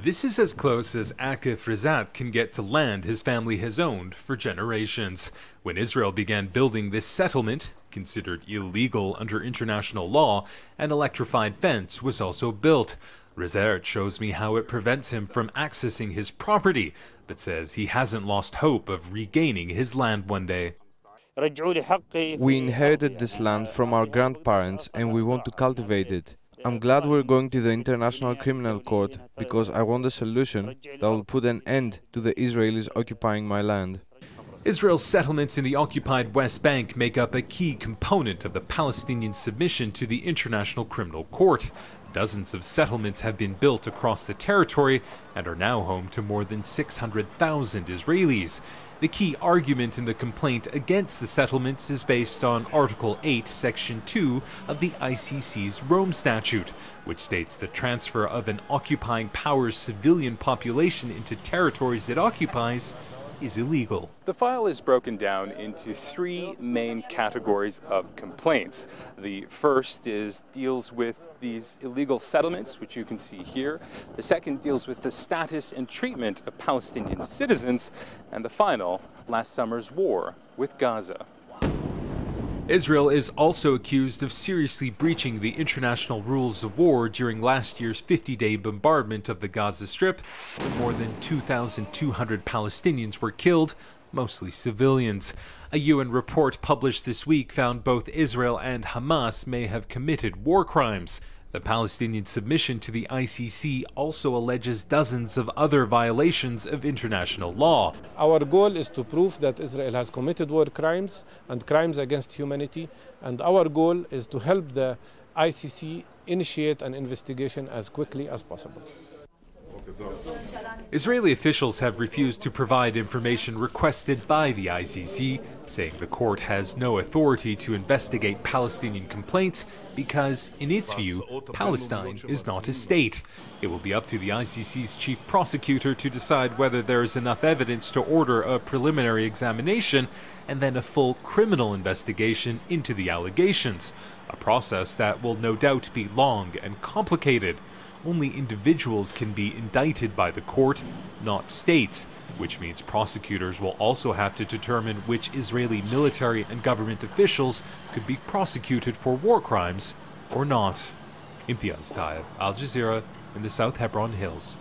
This is as close as Akif Rizat can get to land his family has owned for generations. When Israel began building this settlement, considered illegal under international law, an electrified fence was also built. Rizat shows me how it prevents him from accessing his property, but says he hasn't lost hope of regaining his land one day. We inherited this land from our grandparents and we want to cultivate it. I'm glad we're going to the International Criminal Court because I want a solution that will put an end to the Israelis occupying my land. Israel's settlements in the occupied West Bank make up a key component of the Palestinian submission to the International Criminal Court. Dozens of settlements have been built across the territory and are now home to more than 600,000 Israelis. The key argument in the complaint against the settlements is based on Article 8, Section 2 of the ICC's Rome Statute, which states the transfer of an occupying power's civilian population into territories it occupies is illegal. The file is broken down into three main categories of complaints. The first deals with these illegal settlements, which you can see here. The second deals with the status and treatment of Palestinian citizens. And the final, last summer's war with Gaza. Israel is also accused of seriously breaching the international rules of war during last year's 50-day bombardment of the Gaza Strip, when more than 2,200 Palestinians were killed, mostly civilians. A UN report published this week found both Israel and Hamas may have committed war crimes. The Palestinian submission to the ICC also alleges dozens of other violations of international law. Our goal is to prove that Israel has committed war crimes and crimes against humanity, and our goal is to help the ICC initiate an investigation as quickly as possible. Israeli officials have refused to provide information requested by the ICC, saying the court has no authority to investigate Palestinian complaints because, in its view, Palestine is not a state. It will be up to the ICC's chief prosecutor to decide whether there is enough evidence to order a preliminary examination and then a full criminal investigation into the allegations, a process that will no doubt be long and complicated. Only individuals can be indicted by the court, not states, which means prosecutors will also have to determine which Israeli military and government officials could be prosecuted for war crimes or not. Imtiaz Tyab, Al Jazeera, in the South Hebron Hills.